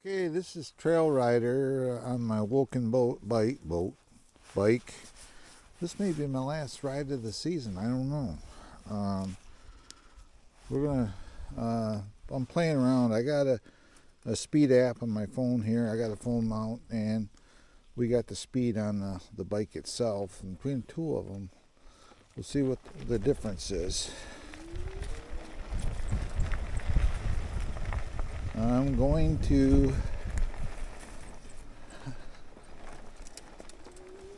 Okay, this is Trail Rider on my Woken bike. This may be my last ride of the season. I don't know. I'm playing around. I got a speed app on my phone here. I got a phone mount, and we got the speed on the bike itself. And between the two of them, we'll see what the difference is. I'm going to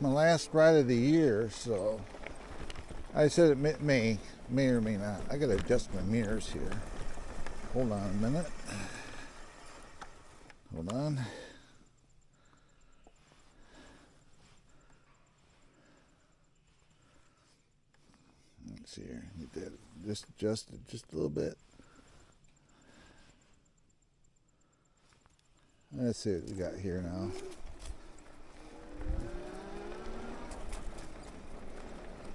my last ride of the year, so I said it may or may not. I gotta adjust my mirrors here. Hold on a minute. Hold on. Let's see here. Get that just adjusted just a little bit. Let's see what we got here now.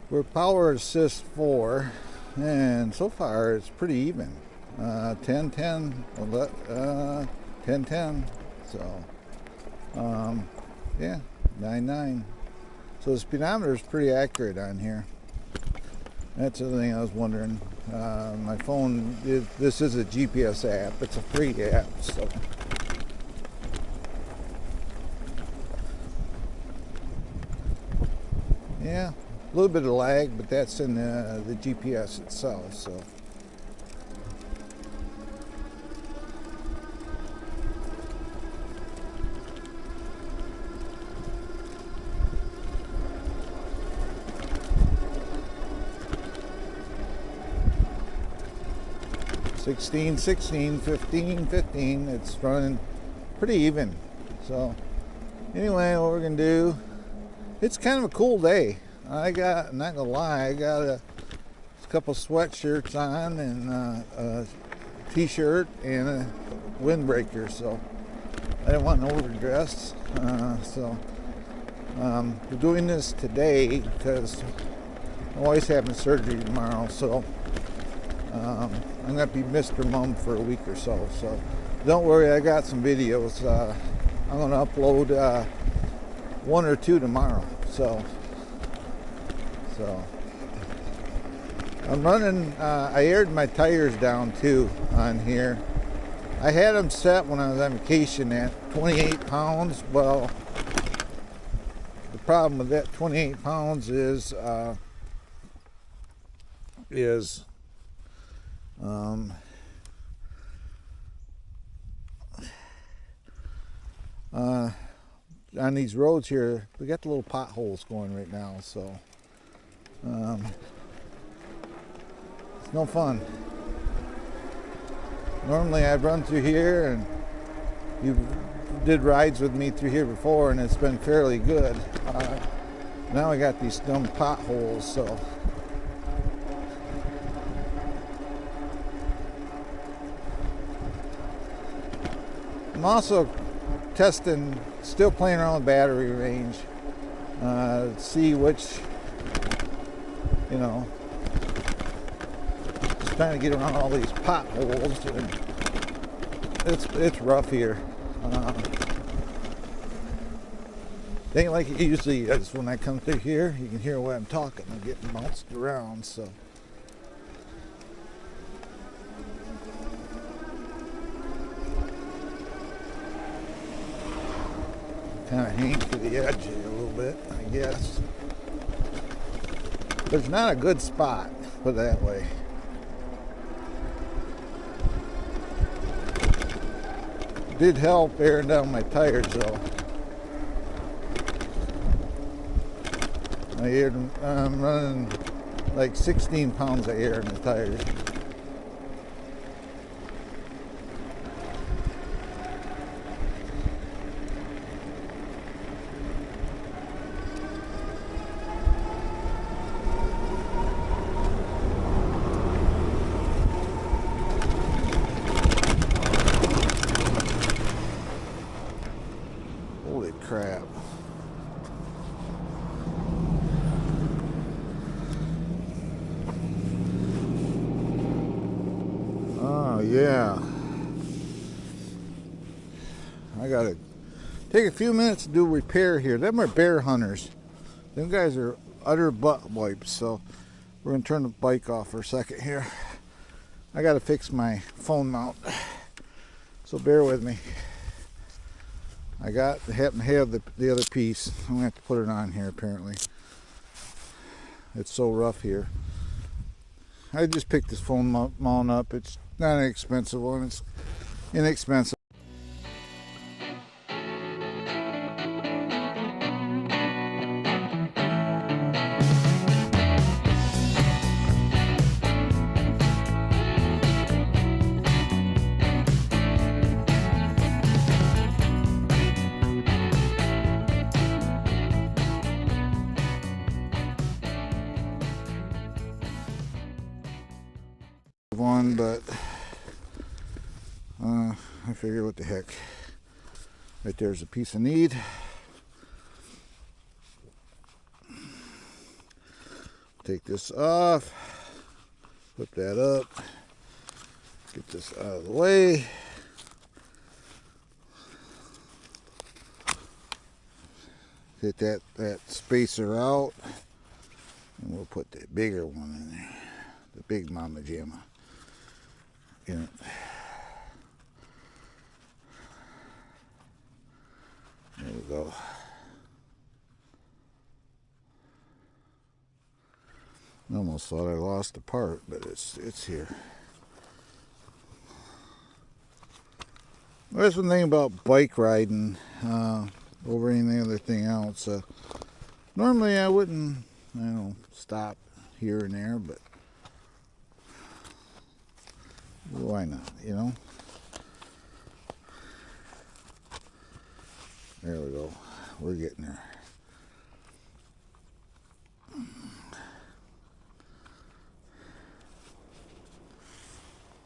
We're Power Assist 4, and so far it's pretty even. 10-10, 10-10. So, yeah, 9-9. So the speedometer is pretty accurate on here. That's the thing I was wondering. My phone, this is a GPS app. It's a free app, so. Yeah, a little bit of lag, but that's in the GPS itself, so. $16, $16, $15, $15. It's running pretty even. So anyway, what we're gonna do, it's kind of a cool day. I'm not gonna lie, I got a couple sweatshirts on and a t-shirt and a windbreaker, so I didn't want to overdress. We're doing this today because my wife's having surgery tomorrow, so I'm gonna be Mr. Mom for a week or so. So don't worry, I got some videos. I'm gonna upload one or two tomorrow. So I'm running. I aired my tires down too on here. I had them set when I was on vacation at 28 pounds. Well, the problem with that 28 pounds is on these roads here, we got the little potholes going right now, so it's no fun. Normally I'd run through here, and you did rides with me through here before, and it's been fairly good. Now I got these dumb potholes, so I'm also testing, still playing around with battery range, see which, just trying to get around all these potholes, and it's rough here. It ain't like it usually is when I come through here. You can hear what I'm talking. I'm getting bounced around, so. Kind of hang to the edge here a little bit, I guess. There's not a good spot, put it that way. It did help airing down my tires though. I'm running like 16 pounds of air in the tires. Holy crap. Oh yeah. I gotta take a few minutes to do repair here. Them are bear hunters. Them guys are utter butt wipes. So we're gonna turn the bike off for a second here. I gotta fix my phone mount, so bear with me. I happen to have the other piece. I'm gonna have to put it on here apparently. It's so rough here. I just picked this phone mount up. It's not an expensive one. It's inexpensive. One, but I figure what the heck. Right there's a piece of need. Take this off, flip that up, get this out of the way. Get that spacer out, and we'll put the bigger one in there, the big mama jamma. You know, there we go. I almost thought I lost a part, but it's here. Well, that's one thing about bike riding over any other thing else. Normally I wouldn't, stop here and there, but why not, you know? There we go. We're getting there.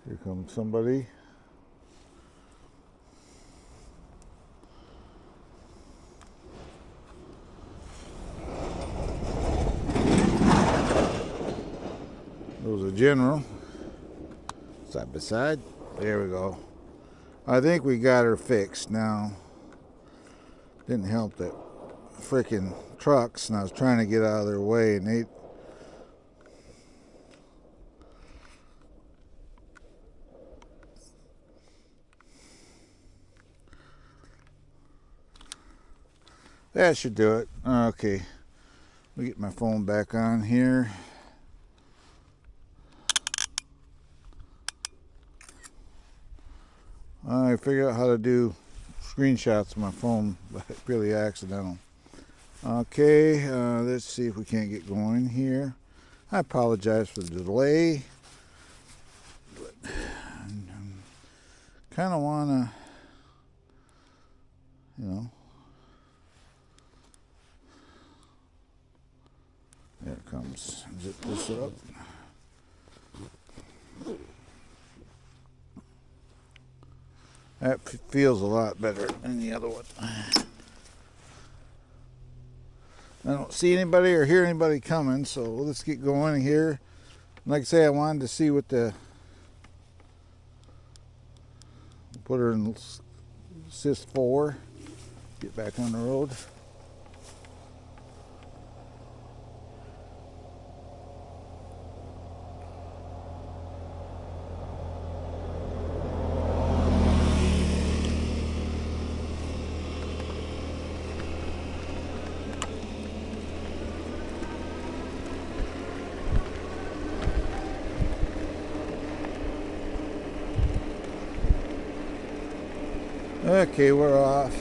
Here comes somebody. There was a general. Side by side. There we go. I think we got her fixed now. Didn't help that freaking trucks, and I was trying to get out of their way, and that should do it. Okay. Let me get my phone back on here. I figured out how to do screenshots of my phone, but really accidental. Okay, let's see if we can't get going here. I apologize for the delay, but kind of want to, there it comes. Zip this up. That feels a lot better than the other one. I don't see anybody or hear anybody coming, so let's get going here. Like I say, I wanted to see what put her in Sys 4, get back on the road. Okay, we're off.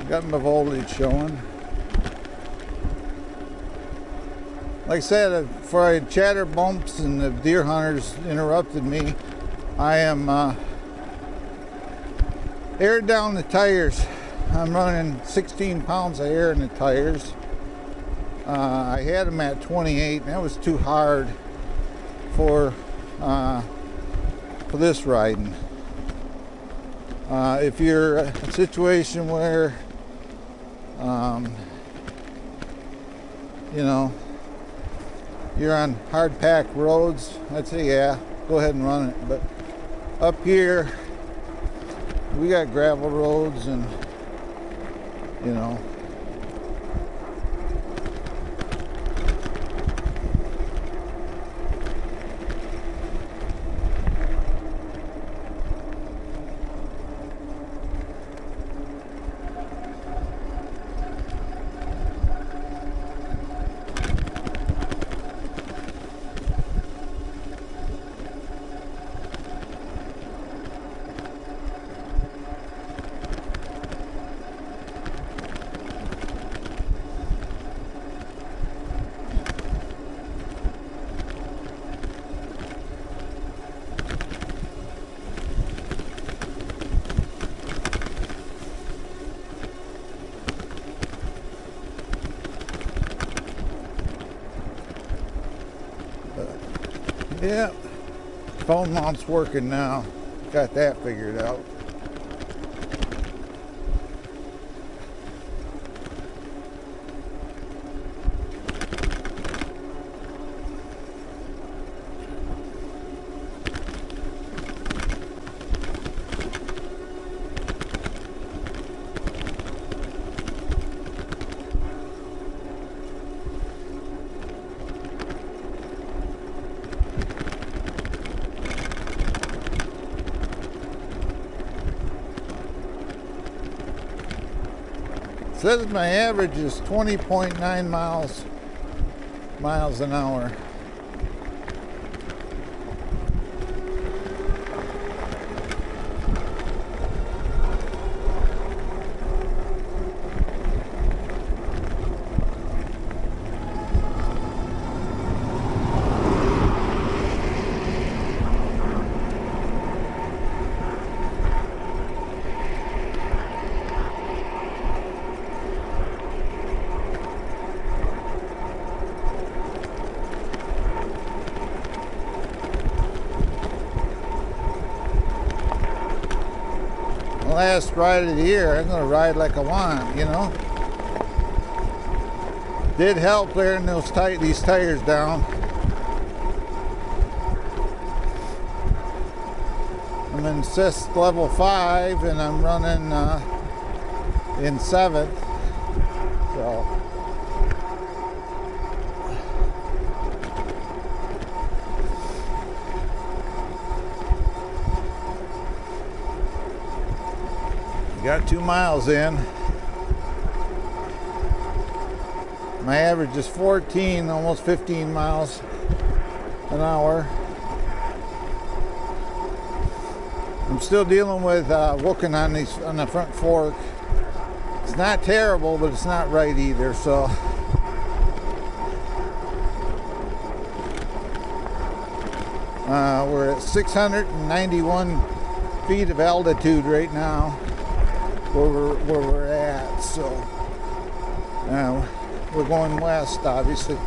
Got my voltage showing. Like I said, before I had chatter bumps and the deer hunters interrupted me, I am aired down the tires. I'm running 16 pounds of air in the tires. I had them at 28, and that was too hard for this riding. If you're in a situation where Um, you know, you're on hard packed roads, I'd say yeah, go ahead and run it. But up here, we got gravel roads and, you know, yeah, phone mount's working now. Got that figured out. Says my average is 20.9 miles an hour. Last ride of the year, I'm gonna ride like I want, you know. Did help wearing these tires down. I'm in CIS level 5 and I'm running in 7th, so. Got 2 miles in. My average is 14, almost 15 miles an hour. I'm still dealing with wooking on the front fork. It's not terrible, but it's not right either. So we're at 691 feet of altitude right now. Where we're at, so we're going west, obviously.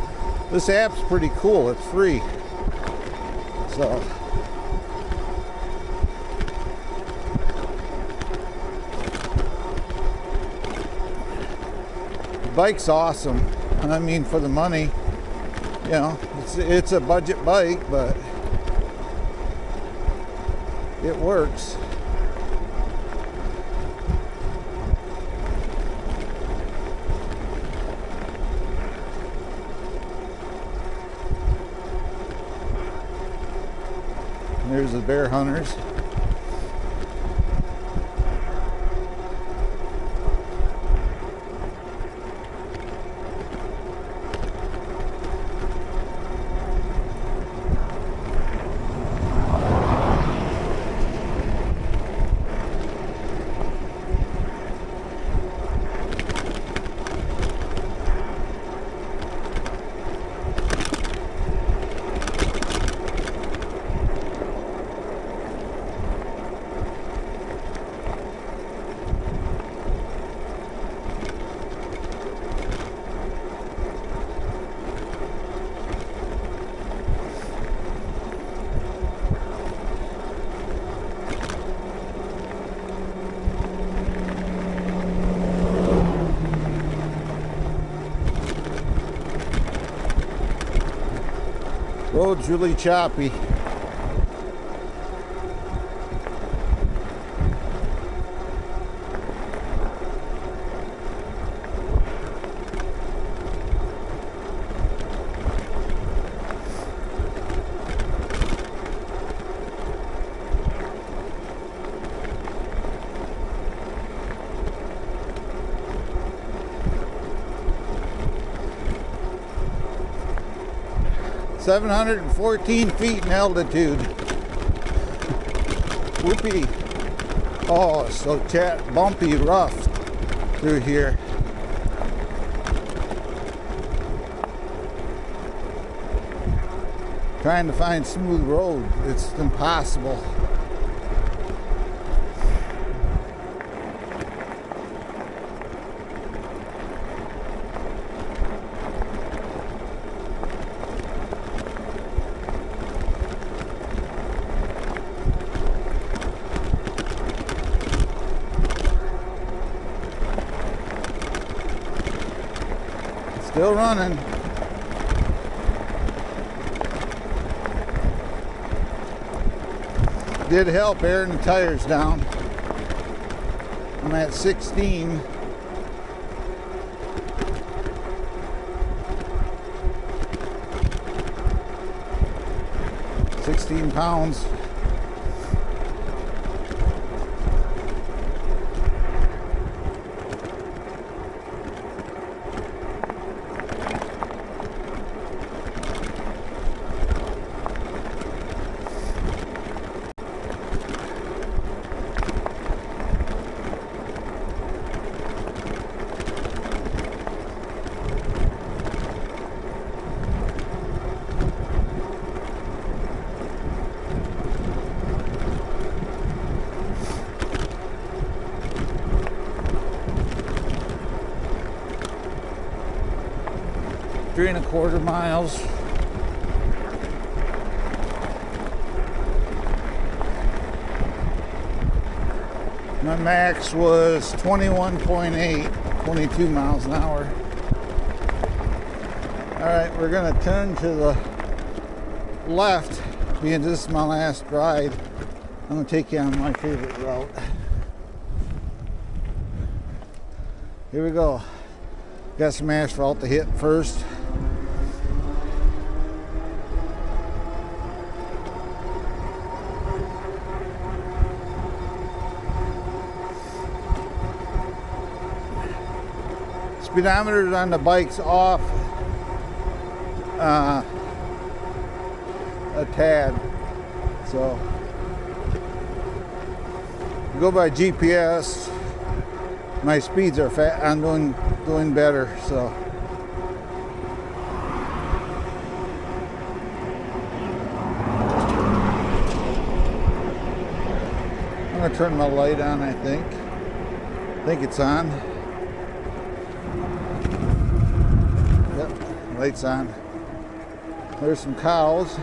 This app's pretty cool, it's free, so the bike's awesome. I mean, for the money, you know, it's a budget bike, but it works. There's the bear hunters. Road's really choppy. $714 feet in altitude. Whoopee. Oh, so bumpy, rough through here. Trying to find smooth road, it's impossible. Still running. Did help airing the tires down. I'm at 16. £16. Three and a quarter miles. My max was 21.8, 22 miles an hour. All right, we're gonna turn to the left, being this is my last ride. I'm gonna take you on my favorite route. Here we go. Got some asphalt to hit first. Speedometer on the bike's off a tad, so go by GPS. My speeds are fast. I'm doing better, so I'm gonna turn my light on. I think it's on. Lights on. There's some cows.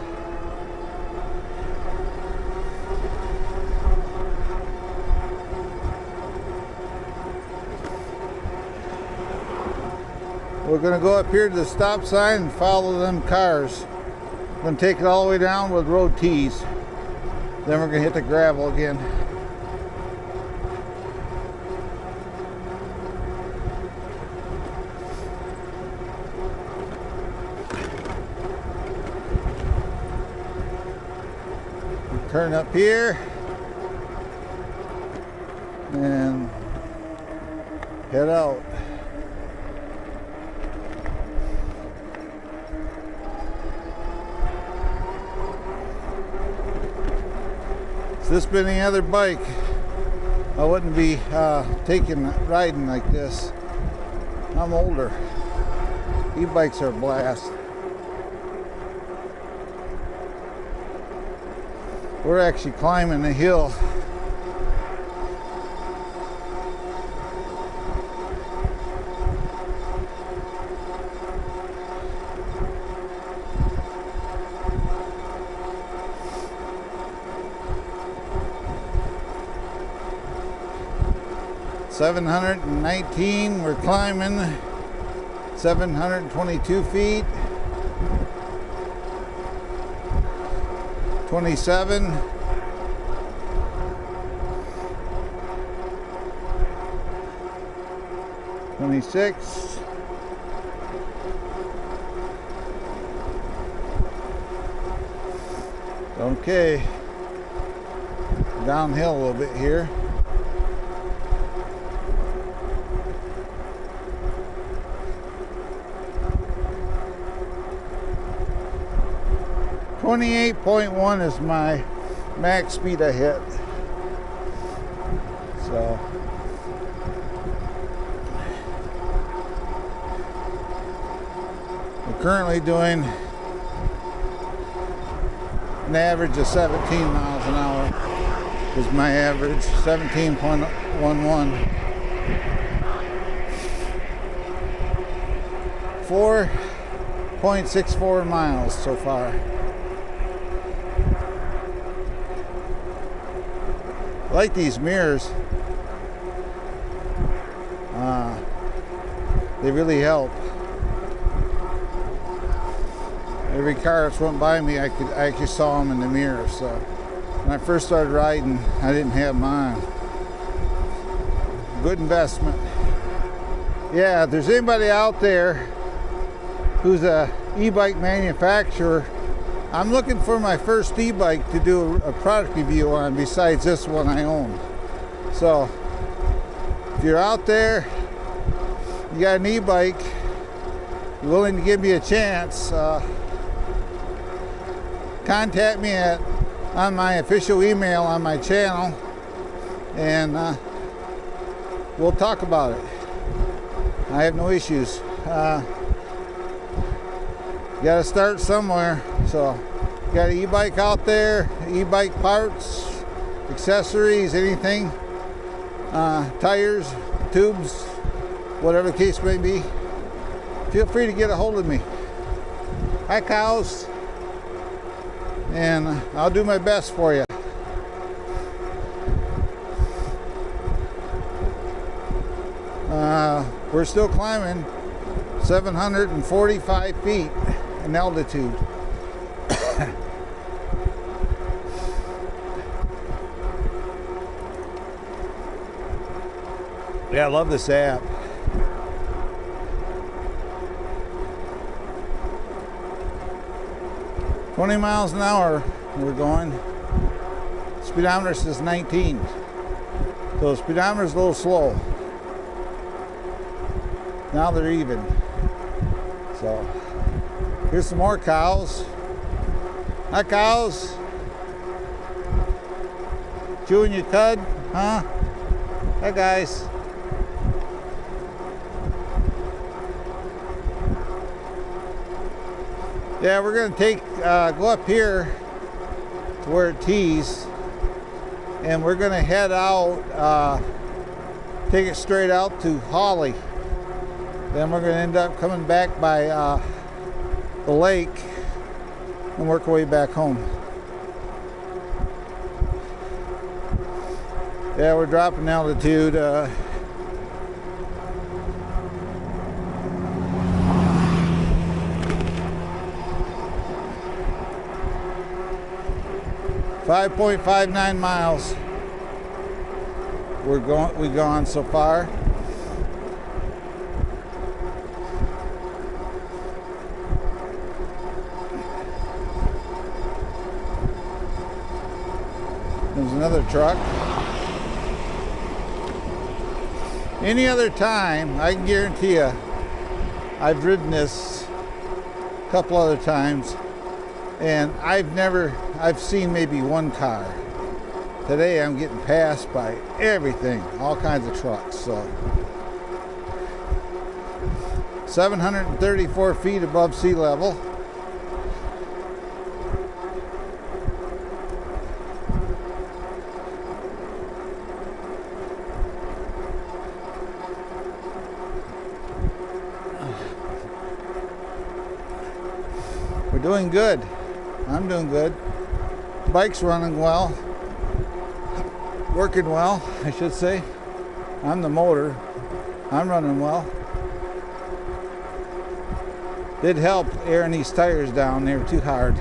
We're gonna go up here to the stop sign and follow them cars. We're gonna take it all the way down with road tees. Then we're gonna hit the gravel again. Turn up here and head out. If this been any other bike, I wouldn't be riding like this. I'm older. E-bikes are a blast. We're actually climbing the hill. $719, we're climbing 722 feet. 27. 26. Okay. Downhill a little bit here. .1 is my max speed I hit. So we're currently doing an average of 17 miles an hour is my average, 17.11. 4.64 miles so far. I like these mirrors. They really help. Every car that's went by me, I actually saw them in the mirror. So when I first started riding, I didn't have mine. Good investment. Yeah, if there's anybody out there who's a e-bike manufacturer, I'm looking for my first e-bike to do a product review on besides this one I own. So if you're out there, you got an e-bike, you're willing to give me a chance, contact me on my official email on my channel, and we'll talk about it. I have no issues. You got to start somewhere. So, got an e-bike out there, e-bike parts, accessories, anything, tires, tubes, whatever the case may be. Feel free to get a hold of me. Hi, cows. And I'll do my best for you. We're still climbing 745 feet in altitude. Yeah, I love this app. "20 miles an hour we're going. Speedometer says 19. So the speedometer's a little slow. Now they're even. So here's some more cows. Hi, cows. Chewing your cud, huh? Hi, guys. Yeah, we're gonna go up here to where it tees, and we're gonna head out, take it straight out to Holly. Then we're gonna end up coming back by the lake and work our way back home. Yeah, we're dropping altitude. 5.59 miles we've gone so far. There's another truck. Any other time, I can guarantee you, I've ridden this a couple other times, and I've seen maybe one car. Today I'm getting passed by everything, all kinds of trucks. So 734 feet above sea level. We're doing good. I'm doing good. Bike's running well. Working well, I should say. I'm the motor. I'm running well. Did help airing these tires down. They were too hard.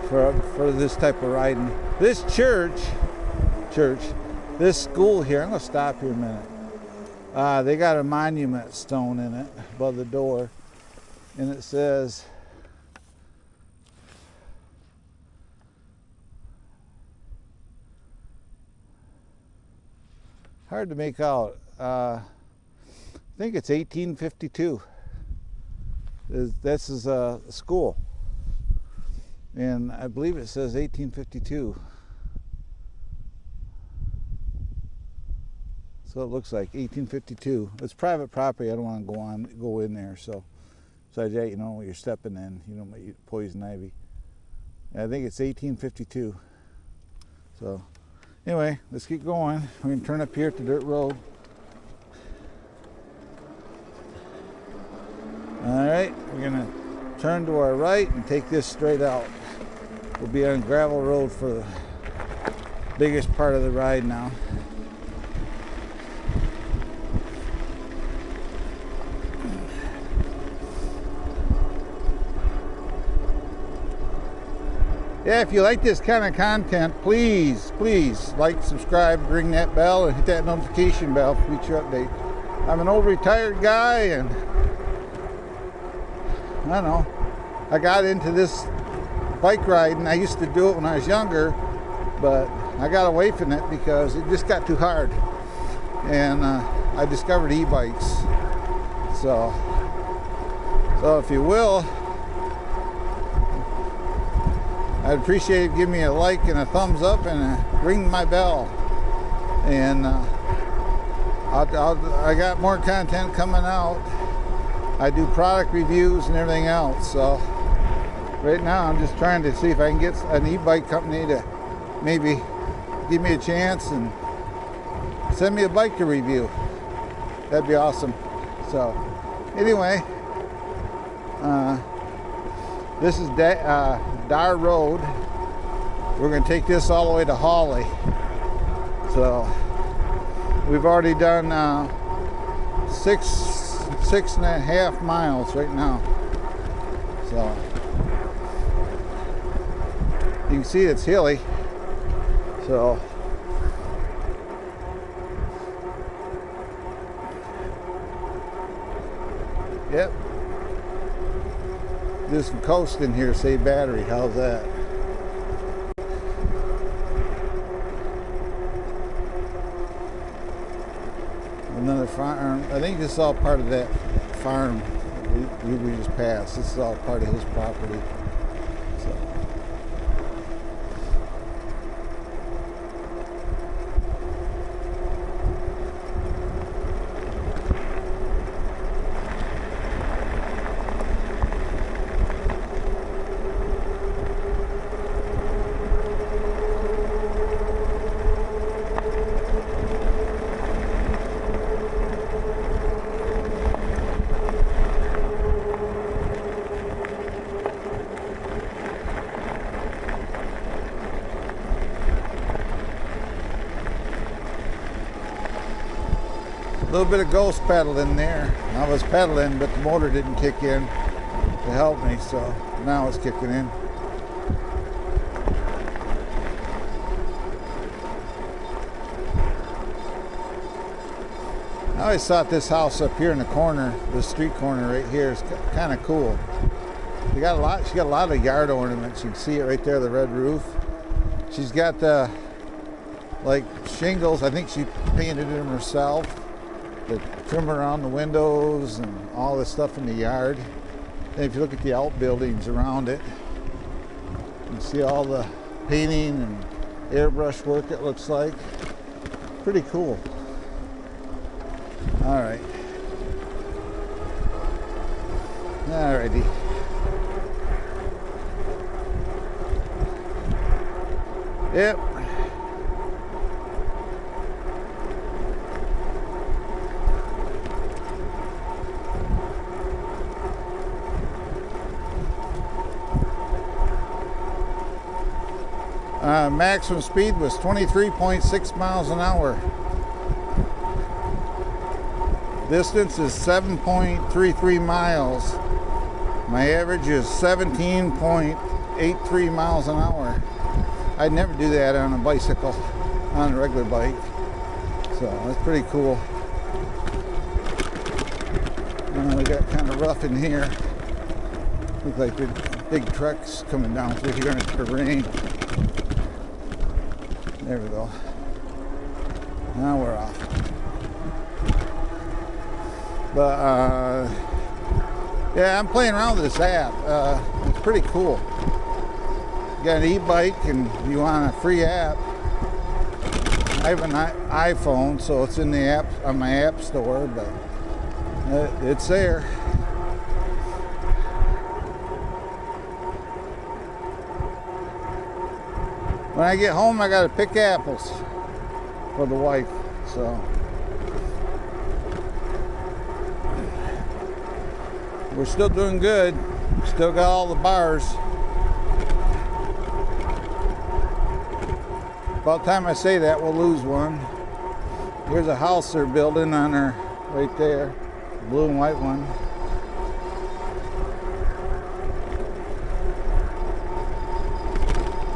for this type of riding. This this school here, I'm gonna stop here a minute. They got a monument stone in it above the door, and it says, hard to make out. I think it's 1852. This is a school, and I believe it says 1852. So it looks like 1852. It's private property. I don't want to go in there. So besides that, you know what you're stepping in. You don't want poison ivy. And I think it's 1852. So anyway, let's keep going. We're gonna turn up here at the dirt road. All right, we're gonna turn to our right and take this straight out. We'll be on gravel road for the biggest part of the ride now. Yeah, if you like this kind of content, please like, subscribe, ring that bell, and hit that notification bell for future updates. I'm an old retired guy, and I don't know, I got into this bike riding. I used to do it when I was younger, but I got away from it because it just got too hard. And I discovered e-bikes. So if you will, I'd appreciate it if you give me a like and a thumbs up and ring my bell. And I got more content coming out. I do product reviews and everything else. So right now I'm just trying to see if I can get an e-bike company to maybe give me a chance and send me a bike to review. That'd be awesome. So anyway, this is Dar Road. We're going to take this all the way to Hawley. So we've already done 6.5 miles right now. So you can see it's hilly. So yep. Do some coasting here, save battery. How's that? Another farm. I think this is all part of that farm we just passed. This is all part of his property. So. A little bit of ghost pedaling there. I was pedaling, but the motor didn't kick in to help me, so now it's kicking in. I always thought this house up here in the corner, the street corner right here, is kind of cool. She got a lot of yard ornaments. You can see it right there, the red roof. She's got like shingles. I think she painted them herself. The trim around the windows and all this stuff in the yard. And if you look at the outbuildings around it, you can see all the painting and airbrush work, it looks like. Pretty cool. All right. Alrighty. Yep. Maximum speed was 23.6 miles an hour. Distance is 7.33 miles. My average is 17.8 0.83 miles an hour. I'd never do that on a bicycle, on a regular bike. So that's pretty cool. We got kind of rough in here. Look like the big trucks coming down through here in the rain. There we go. Now we're off. But yeah, I'm playing around with this app. It's pretty cool. You got an e-bike and you want a free app. I have an iPhone, so it's in the app on my app store, but it's there. When I get home, I gotta pick apples for the wife, so we're still doing good. Still got all the bars. About the time I say that, we'll lose one. Here's a house they're building on her right there, blue and white one.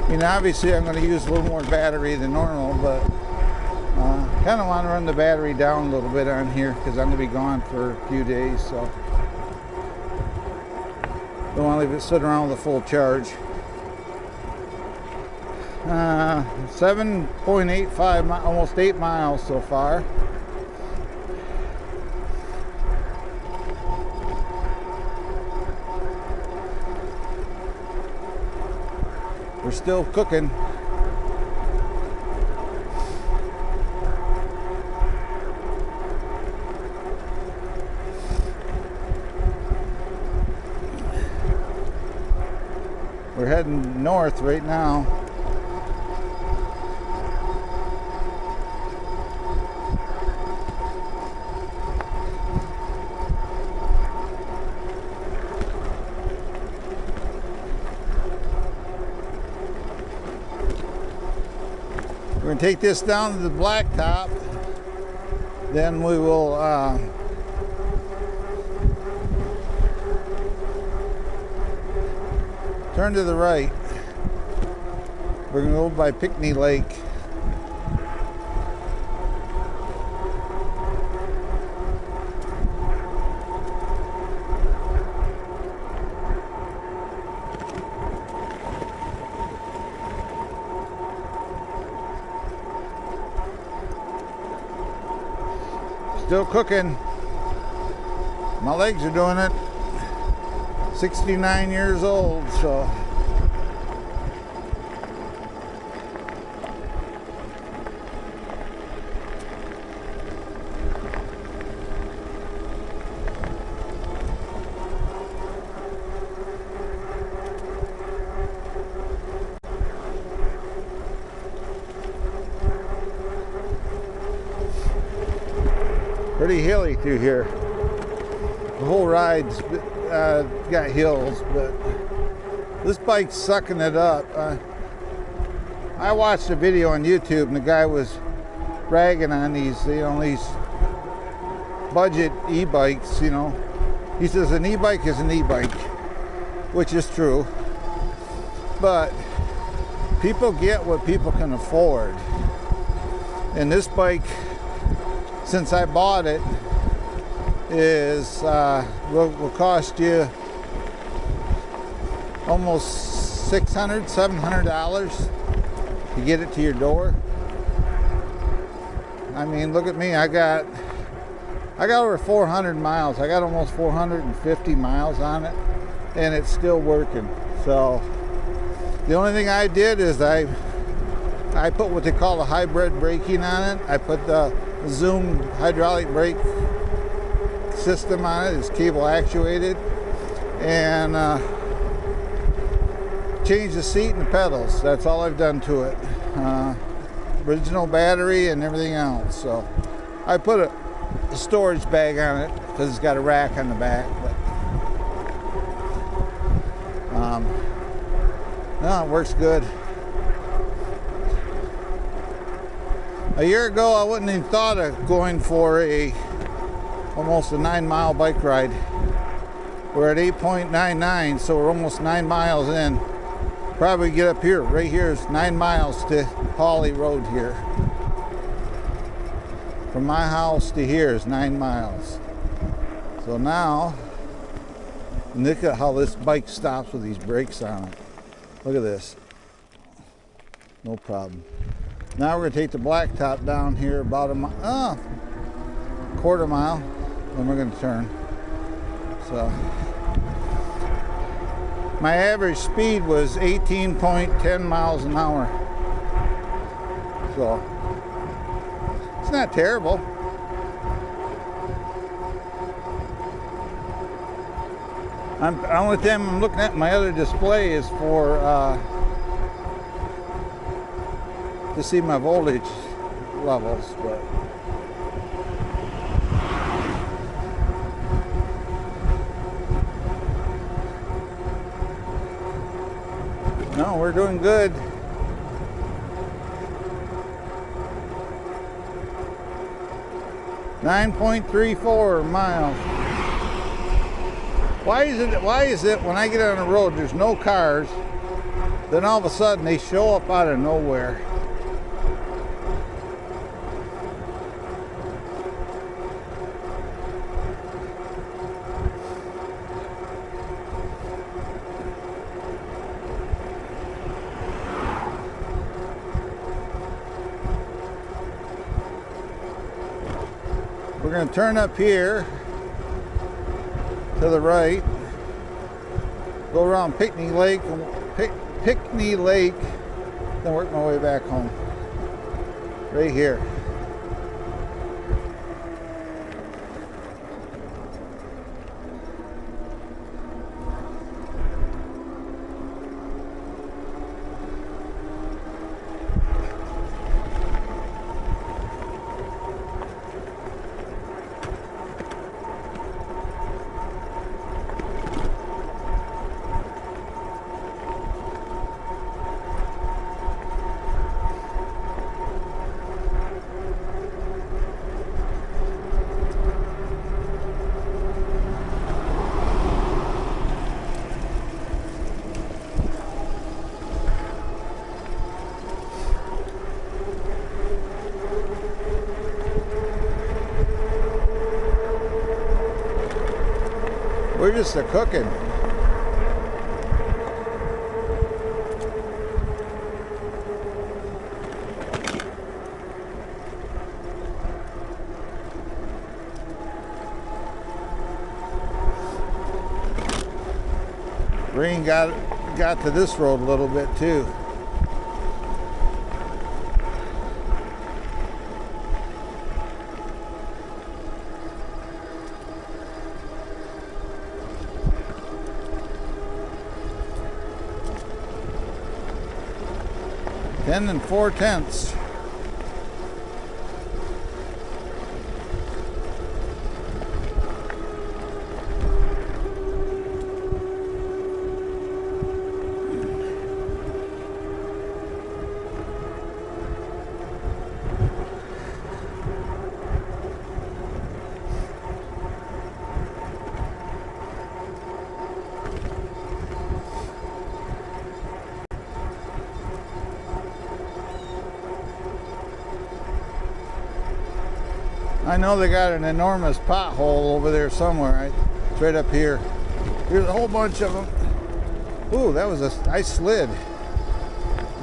I mean, obviously I'm going to use a little more battery than normal, but kind of want to run the battery down a little bit on here because I'm going to be gone for a few days, so don't want to leave it sitting around with a full charge. 7.85, almost 8 miles so far. We're still cooking. We're heading north right now. We're going to take this down to the blacktop. Then we will turn to the right. We're going to go by Pinckney Lake. Still cooking. My legs are doing it. 69 years old, so pretty hilly through here. The whole ride's got hills, but this bike's sucking it up. I watched a video on YouTube and the guy was bragging on these, these budget e-bikes, He says an e-bike is an e-bike, which is true. But people get what people can afford. And this bike, since I bought it, is will cost you almost $600, $700 to get it to your door. I mean, look at me. I got over 400 miles. I got almost 450 miles on it, and it's still working. So the only thing I did is I put what they call a hybrid braking on it. I put the Zoom hydraulic brake system on it. It's cable actuated, and changed the seat and the pedals. That's all I've done to it. Original battery and everything else. So I put a storage bag on it because it's got a rack on the back. But no, it works good. A year ago, I wouldn't have thought of going for almost a 9-mile bike ride. We're at 8.99, so we're almost 9 miles in. probably get up here. Right here is 9 miles to Hawley Road here. From my house to here is 9 miles. So now, look at how this bike stops with these brakes on it. Look at this. No problem. Now we're going to take the blacktop down here about a quarter mile, and we're going to turn. So my average speed was 18.10 miles an hour. So it's not terrible. The only time I'm looking at my other display is for to see my voltage levels, but no, we're doing good. .34 miles. Why is it when I get on the road there's no cars, then all of a sudden they show up out of nowhere? We're going to turn up here to the right, go around Pinckney Lake, then work my way back home. Right here. We're just a cooking. Rain got to this road a little bit too. Ten and 4/10. I know they got an enormous pothole over there somewhere. It's right up here. There's a whole bunch of them. Ooh, I slid.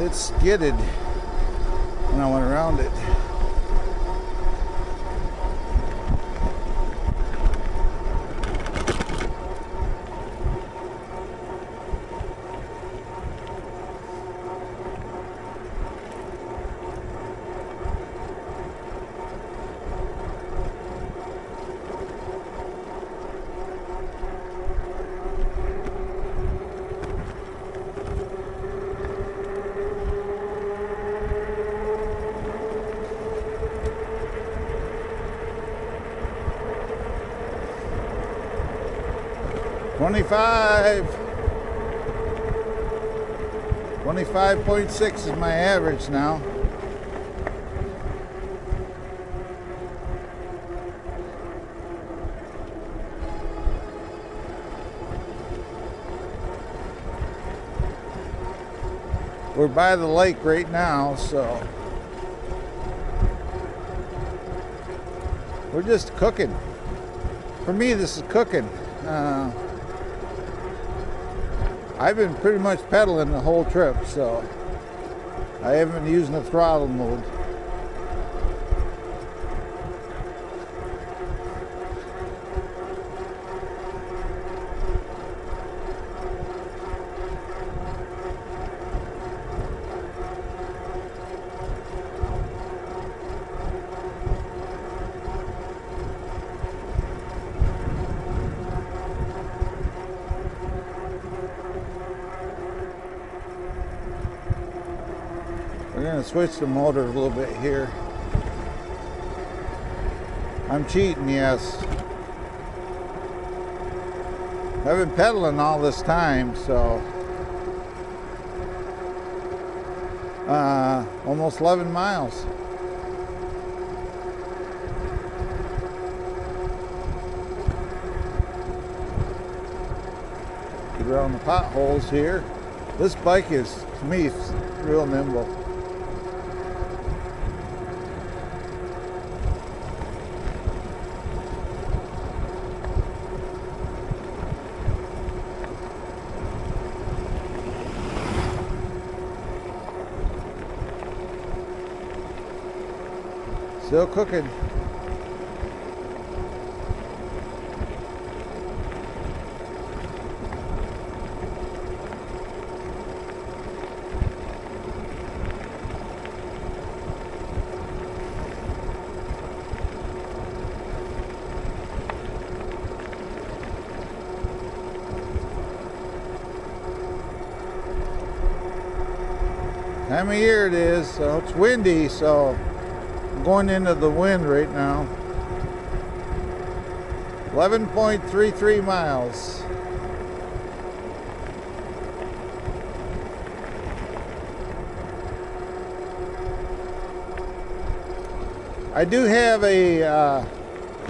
It skidded when I went around it. .6 is my average now. We're by the lake right now, so we're just cooking. For me, this is cooking. I've been pretty much pedaling the whole trip, so I haven't been using the throttle mode. We're going to switch the motor a little bit here. I'm cheating, yes. I've been pedaling all this time, so almost 11 miles. Get around the potholes here. This bike is, to me, it's real nimble. Still cooking. Time of year it is, so it's windy, so I'm going into the wind right now. 11.33 miles. I do have a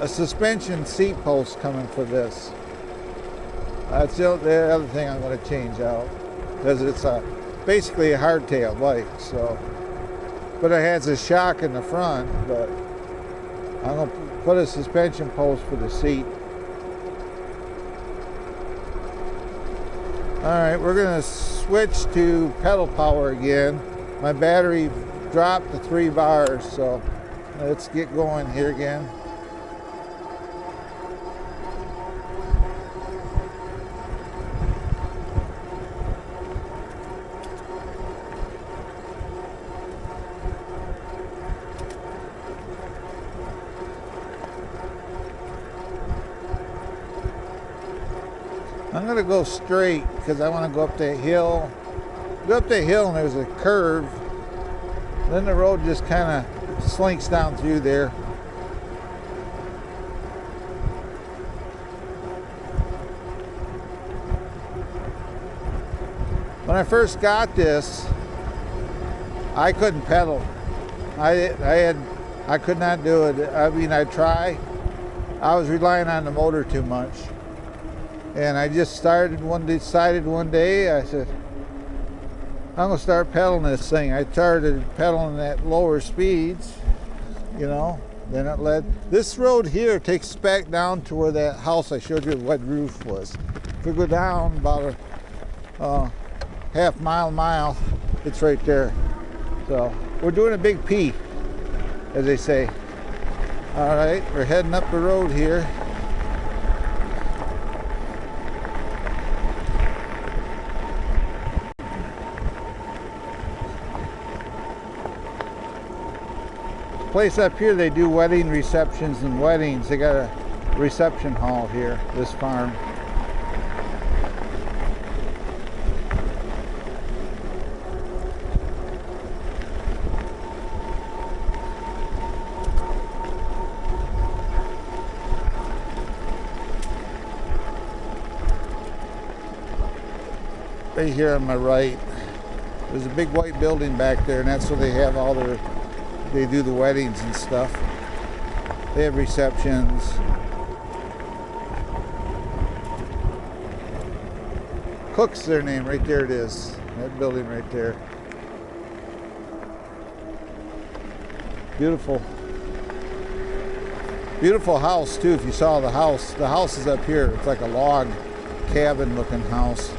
suspension seat post coming for this. That's the other thing I'm going to change out, because it's basically a hardtail bike. So, but it has a shock in the front. But I'm going to put a suspension post for the seat. All right, we're going to switch to pedal power again. My battery dropped to 3 bars, so let's get going here again. I'm going to go straight because I want to go up that hill. Go up that hill and there's a curve. Then the road just kind of slinks down through there. When I first got this, I couldn't pedal. I could not do it. I mean, I tried. I was relying on the motor too much. And I just decided one day, I said, I'm gonna start pedaling this thing. I started pedaling at lower speeds, you know, then it led. This road here takes us back down to where that house I showed you the wet roof was. If we go down about a half mile, it's right there. So we're doing a big P, as they say. All right, we're heading up the road here. Place up here, they do wedding receptions and weddings. They got a reception hall here, this farm. Right here on my right, there's a big white building back there, and that's where they have all their they do the weddings and stuff. They have receptions. Cook's their name, right there it is. That building right there. Beautiful. Beautiful house too. If you saw the house is up here. It's like a log cabin looking house.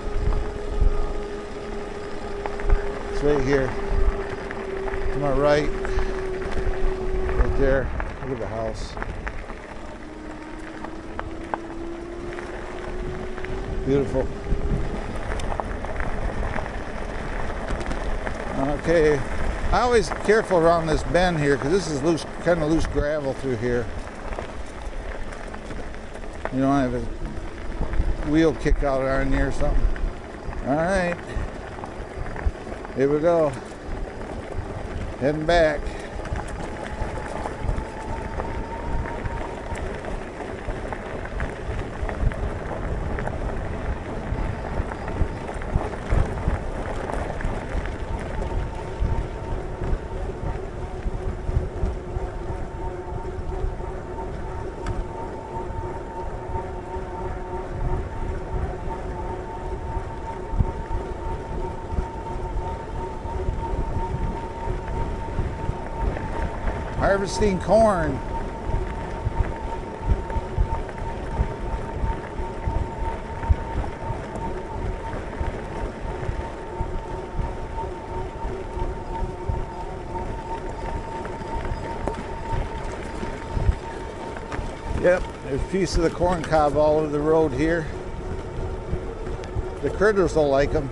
It's right here to my right. Right there. Look at the house. Beautiful. Okay, I always careful around this bend here because this is loose, kind of loose gravel through here. You don't have a wheel kick out on you or something. All right, here we go. Heading back. Harvesting corn. Yep, there's a piece of the corn cob all over the road here. The critters will like them.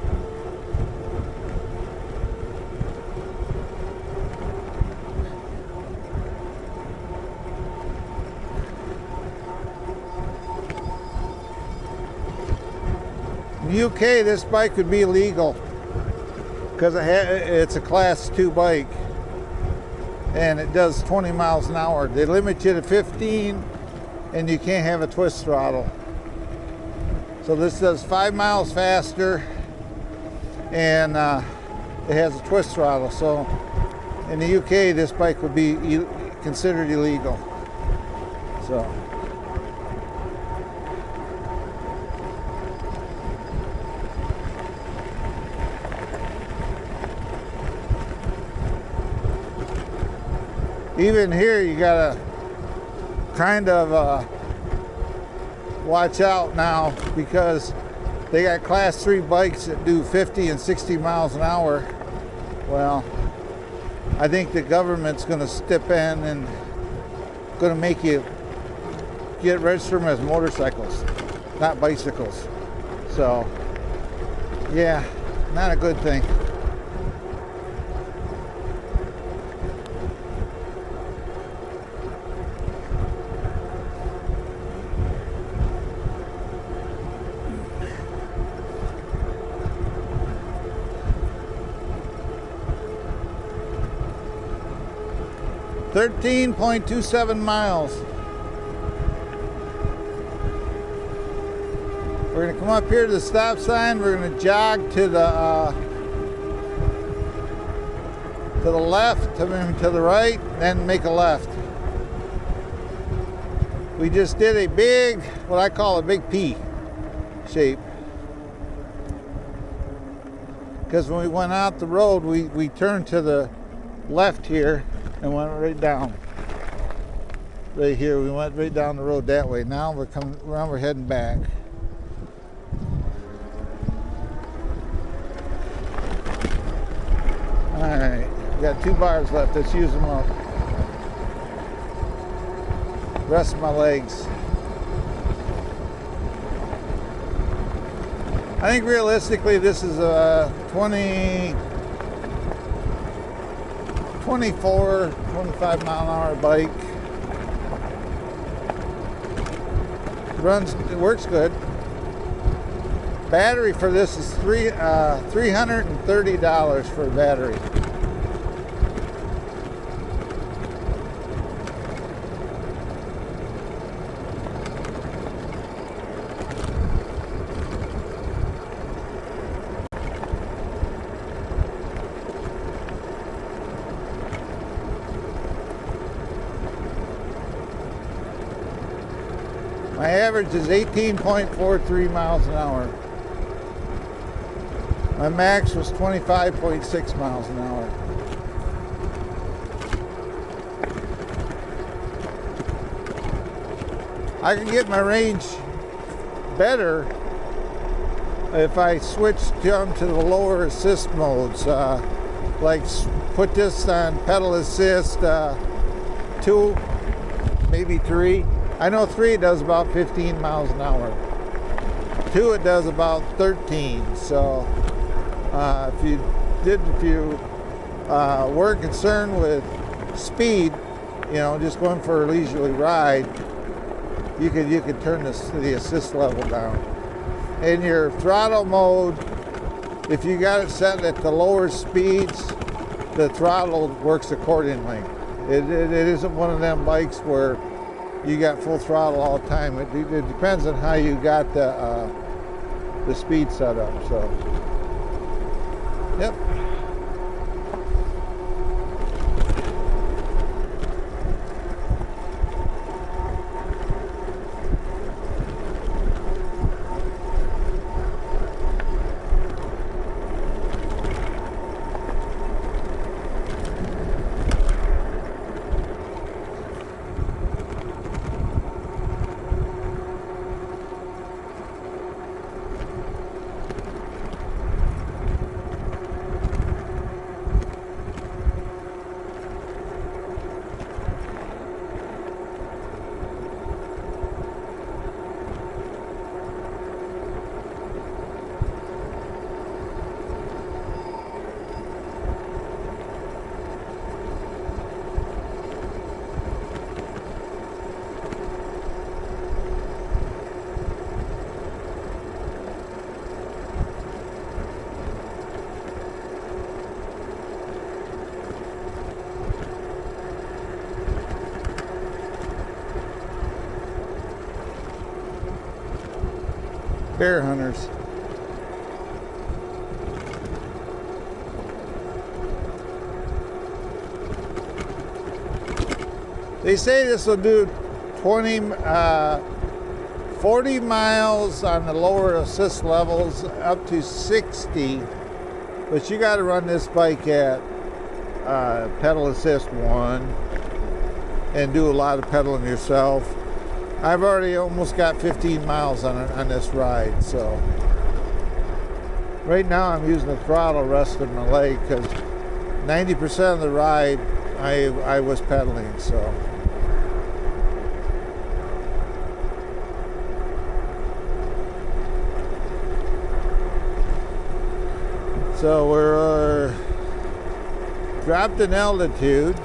In the UK, this bike would be illegal because it's a class 2 bike and it does 20 miles an hour. They limit you to 15 and you can't have a twist throttle. So this does 5 miles faster and it has a twist throttle. So in the UK, this bike would be considered illegal. So. Even here, you gotta kind of watch out now because they got class 3 bikes that do 50 and 60 miles an hour. Well, I think the government's gonna step in and gonna make you get registered them as motorcycles, not bicycles. So, yeah, not a good thing. $13.27 miles. We're going to come up here to the stop sign. We're going to jog to the left, to the right, then make a left. We just did a big, what I call a big P shape. Because when we went out the road, we turned to the left here and went right down. Right here, we went right down the road that way. Now we're heading back. All right, we got 2 bars left. Let's use them up. Rest of my legs. I think realistically, this is a 24, 25 mile an hour bike. It works good. Battery for this is $330 for a battery. My average is 18.43 miles an hour. My max was 25.6 miles an hour. I can get my range better if I switch down to the lower assist modes. Like put this on pedal assist 2, maybe 3. I know 3 does about 15 miles an hour. 2 it does about 13. So if you were concerned with speed, just going for a leisurely ride, you could turn the assist level down. In your throttle mode, if you got it set at the lower speeds, the throttle works accordingly. It isn't one of them bikes where you got full throttle all the time. It depends on how you got the speed set up. So, yep. Bear hunters. They say this will do 40 miles on the lower assist levels, up to 60, but you got to run this bike at pedal assist 1 and do a lot of pedaling yourself. I've already almost got 15 miles on this ride, so right now I'm using the throttle resting my leg because 90% of the ride I was pedaling, so. So we're dropped in altitude.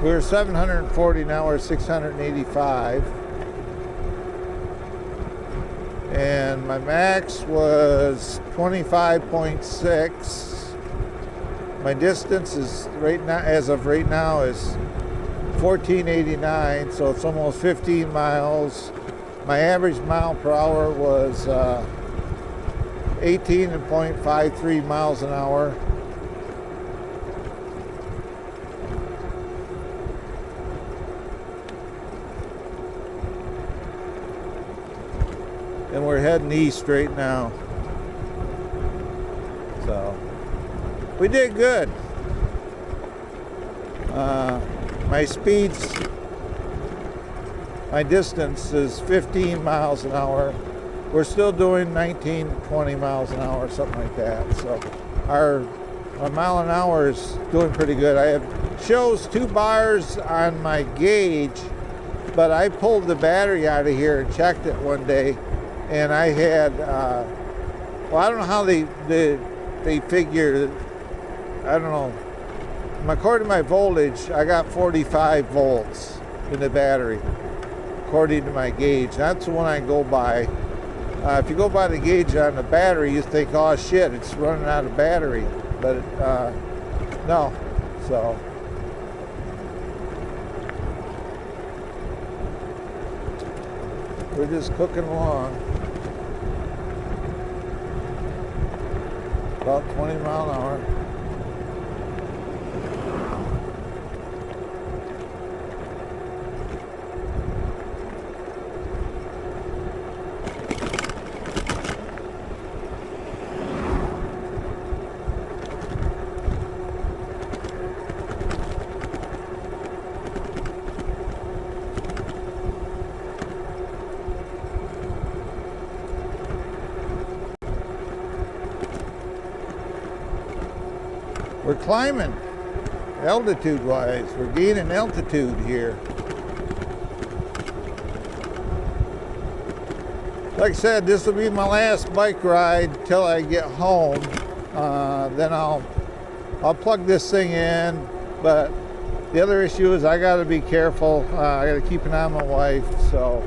We're 740, now we're 685. And my max was 25.6. My distance is right now, as of right now, is 1489, so it's almost 15 miles. My average mile per hour was 18.53 miles an hour. And we're heading east right now. So we did good. My distance is 15 miles an hour. We're still doing 19, 20 miles an hour, something like that. So our mile an hour is doing pretty good. I have shows 2 bars on my gauge, but I pulled the battery out of here and checked it one day, and I had, I don't know how they figure, I don't know. According to my voltage, I got 45 volts in the battery, according to my gauge. That's the one I go by. If you go by the gauge on the battery, you think, oh shit, it's running out of battery. But no. So we're just cooking along. About 20 mile an hour. we're climbing altitude-wise. We're gaining altitude here. Like I said, this will be my last bike ride till I get home. Then I'll plug this thing in. But the other issue is I got to be careful. I got to keep an eye on my wife. So,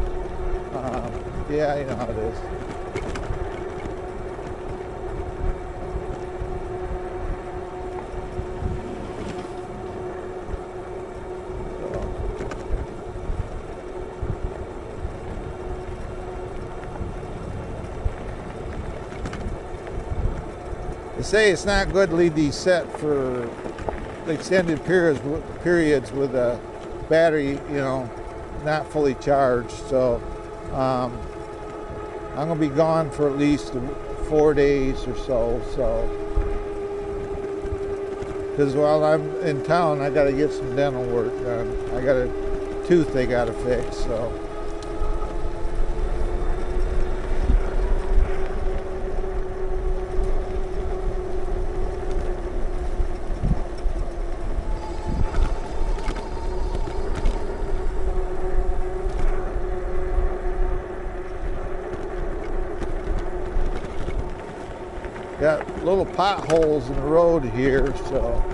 yeah, you know how it is. They say it's not good to leave these set for extended periods with a battery, you know, not fully charged. So I'm gonna be gone for at least 4 days or so. Because while I'm in town, I got to get some dental work done. I got a tooth they got to fix. So. Got little potholes in the road here, so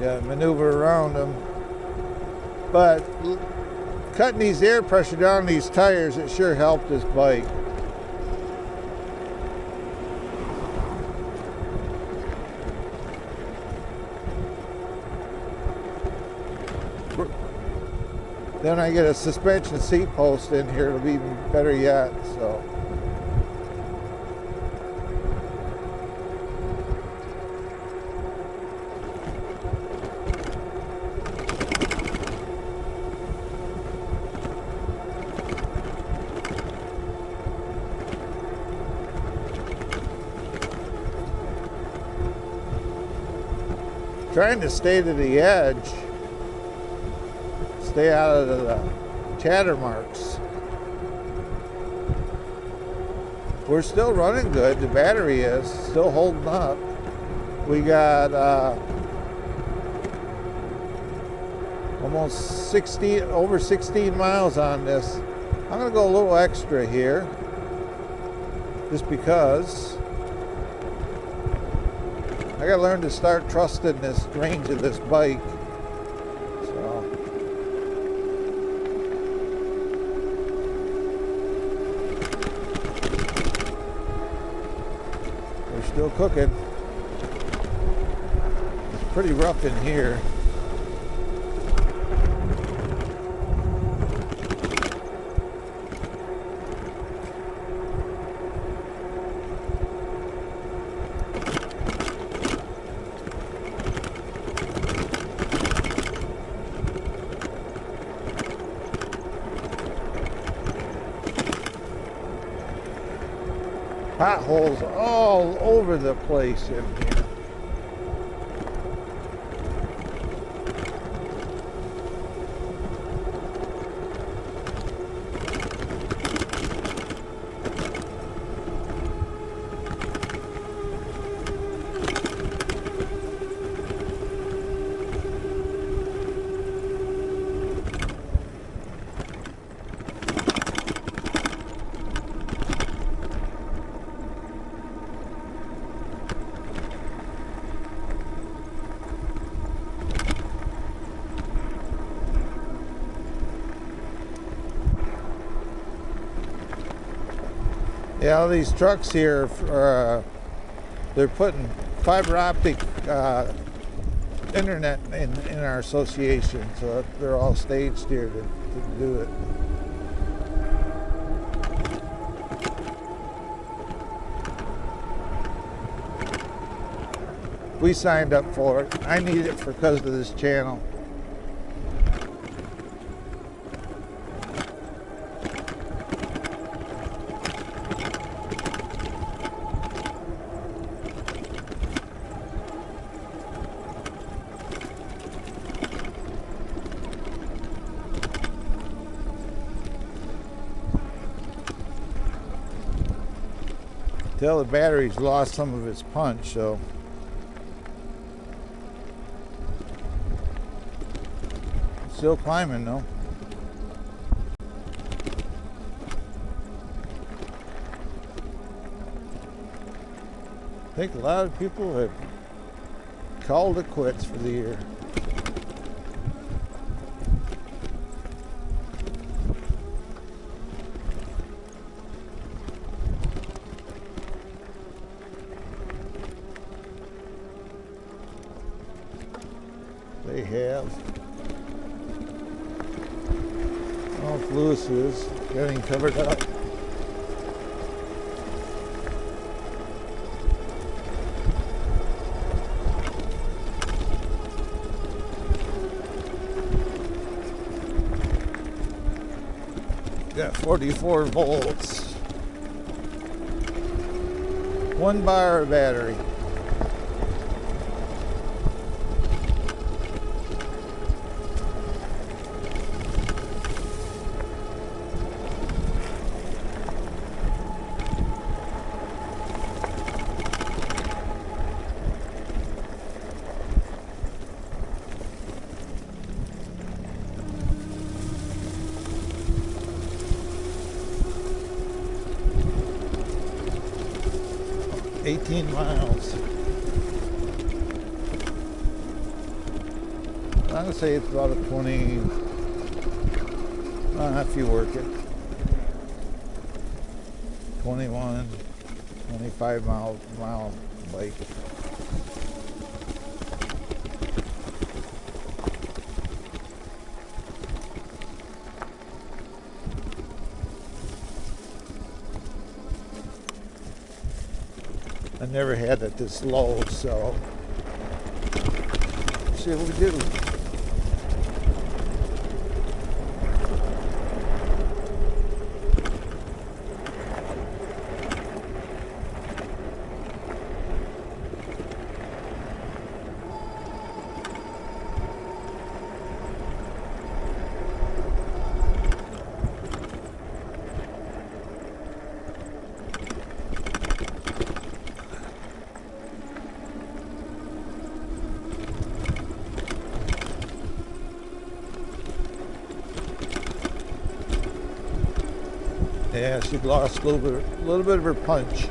yeah, maneuver around them. But cutting these air pressure down these tires, it sure helped this bike. Then I get a suspension seat post in here, it'll be even better yet. So. Trying to stay to the edge, stay out of the chatter marks. We're still running good. The battery is still holding up. We got almost over 16 miles on this. I'm gonna go a little extra here, just because I gotta learn to start trusting this range of this bike. So. We're still cooking. It's pretty rough in here. Potholes all over the place in here. Yeah, all these trucks here, they're putting fiber optic internet in our association, so they're all staged here to do it. We signed up for it. I need it because of this channel. Tell the battery's lost some of its punch, so still climbing though. I think a lot of people have called it quits for the year. They have. I don't know if Lewis is getting covered up. Got 44 volts. 1 bar battery. $18 miles. I'm gonna say it's about a 20, if you work it, 21, 25 mile bike. I never had it this low, so let's see what we do. Yeah, she lost a little bit of her punch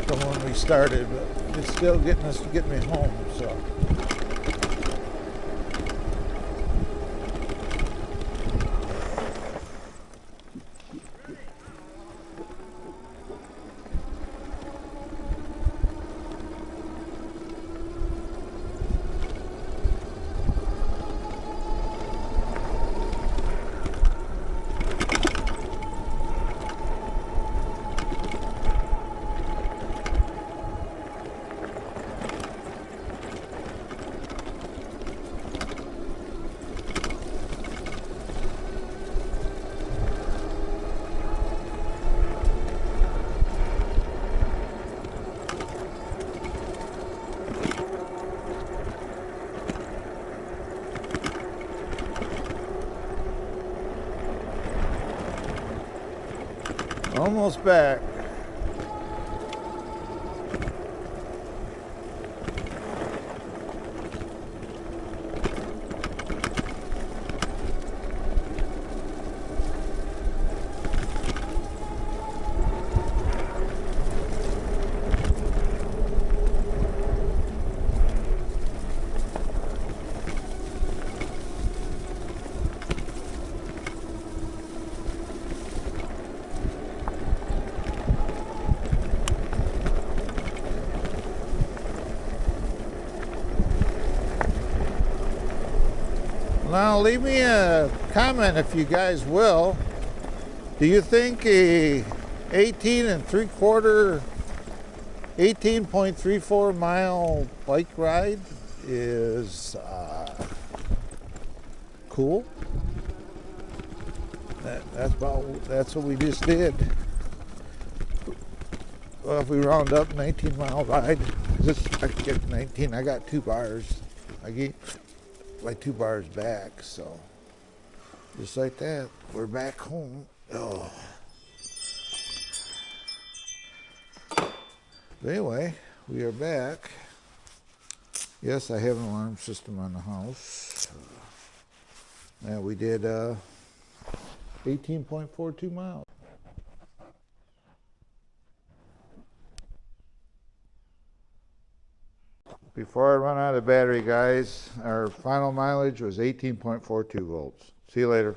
from when we started, but it's still getting me home. So. Almost back. Now leave me a comment if you guys will. Do you think a 18.34 mile bike ride is cool? That's what we just did. Well, if we round up 19 mile ride, I could get 19. I got 2 bars. I get like 2 bars back, so just like that, we're back home. Oh. But anyway, we are back. Yes, I have an alarm system on the house. And we did 18.42 miles. Before I run out of battery, guys, our final mileage was 18.42 volts. See you later.